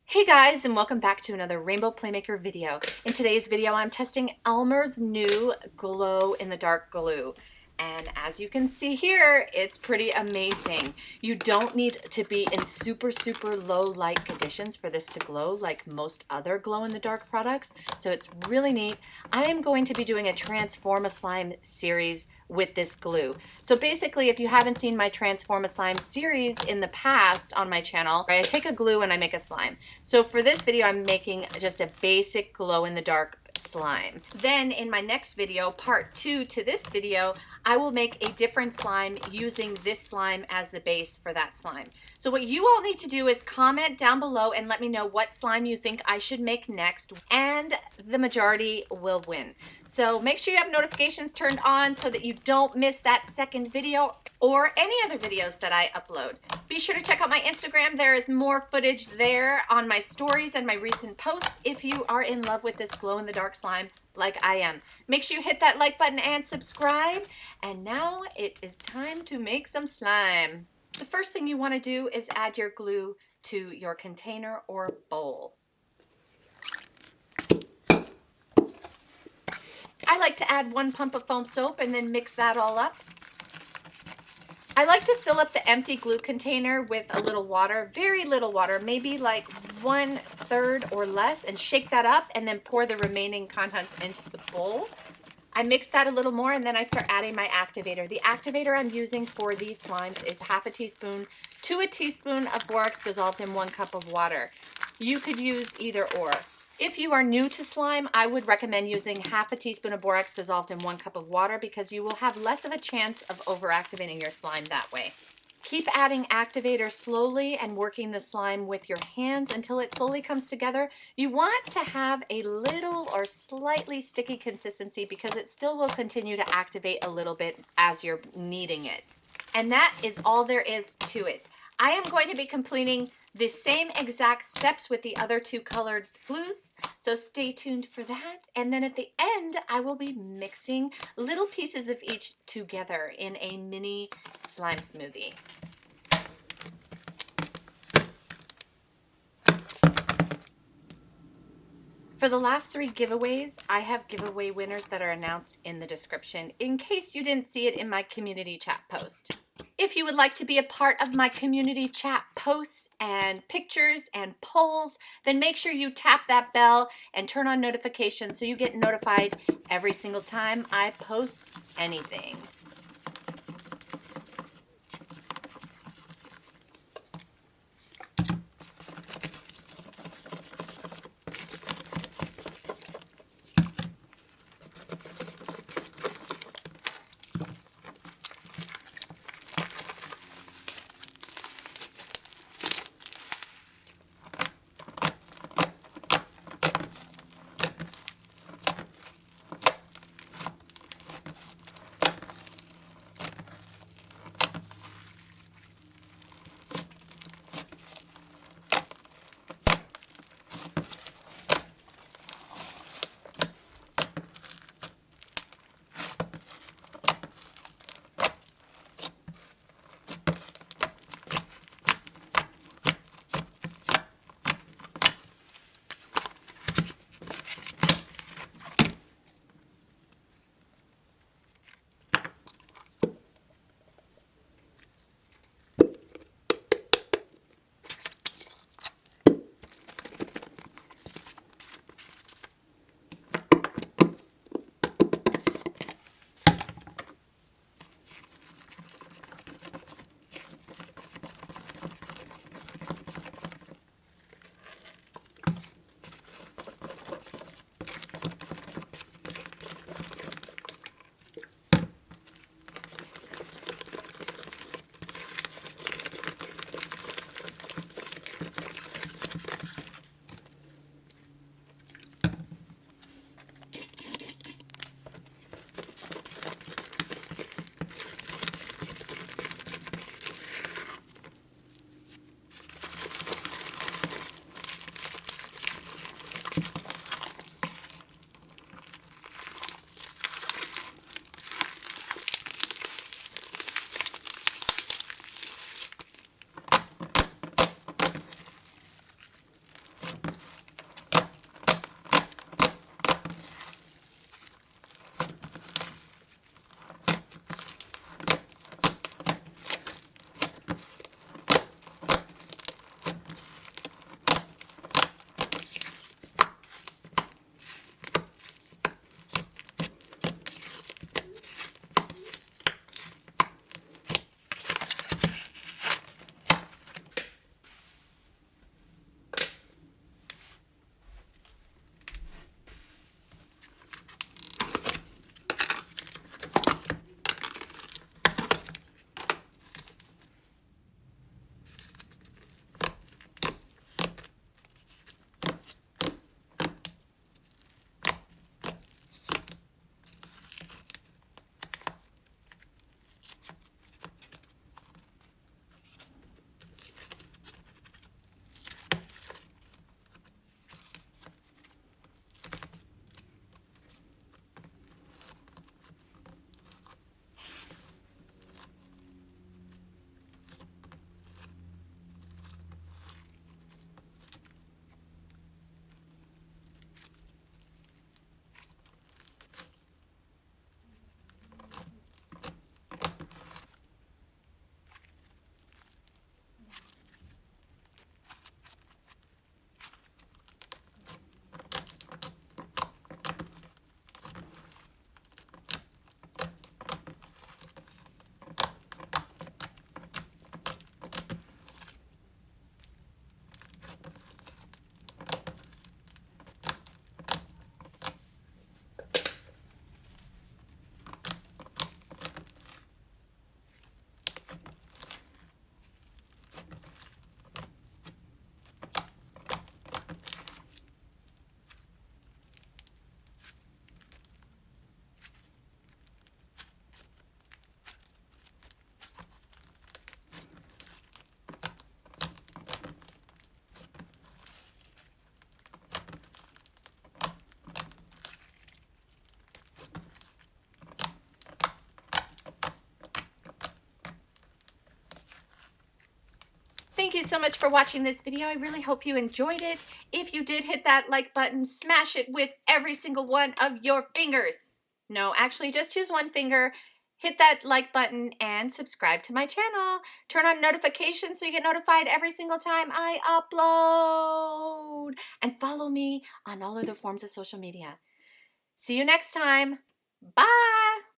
Hey guys, and welcome back to another Rainbow Playmaker video. In today's video, I'm testing Elmer's new glow in the dark glue. And as you can see here, it's pretty amazing. You don't need to be in super low light conditions for this to glow like most other glow in the dark products. So it's really neat. I am going to be doing a Transform a Slime series with this glue. So basically, if you haven't seen my Transform a Slime series in the past on my channel, right, I take a glue and I make a slime. So for this video, I'm making just a basic glow in the dark slime. Then in my next video, part 2 to this video, I will make a different slime using this slime as the base for that slime. So what you all need to do is comment down below and let me know what slime you think I should make next, and the majority will win. So make sure you have notifications turned on so that you don't miss that second video or any other videos that I upload. Be sure to check out my Instagram. There is more footage there on my stories and my recent posts if you are in love with this glow-in-the-dark slime like I am. Make sure you hit that like button and subscribe. And now it is time to make some slime. The first thing you want to do is add your glue to your container or bowl. I like to add 1 pump of foam soap and then mix that all up. I like to fill up the empty glue container with a little water, very little water, maybe like 1/3 or less, and shake that up and then pour the remaining contents into the bowl. I mix that a little more and then I start adding my activator. The activator I'm using for these slimes is 1/2 teaspoon to a teaspoon of borax dissolved in 1 cup of water. You could use either or. If you are new to slime, I would recommend using 1/2 teaspoon of borax dissolved in 1 cup of water because you will have less of a chance of overactivating your slime that way. Keep adding activator slowly and working the slime with your hands until it slowly comes together. You want to have a little or slightly sticky consistency because it still will continue to activate a little bit as you're kneading it. And that is all there is to it. I am going to be completing the same exact steps with the other 2 colored glues, so stay tuned for that. And then at the end, I will be mixing little pieces of each together in a mini slime smoothie. For the last 3 giveaways, I have giveaway winners that are announced in the description in case you didn't see it in my community chat post. If you would like to be a part of my community chat posts and pictures and polls, then make sure you tap that bell and turn on notifications so you get notified every single time I post anything. you so much for watching this video. I really hope you enjoyed it. If you did, hit that like button, smash it with every single one of your fingers. No, actually just choose one finger. Hit that like button and subscribe to my channel. Turn on notifications so you get notified every single time I upload. And follow me on all other forms of social media. See you next time. Bye.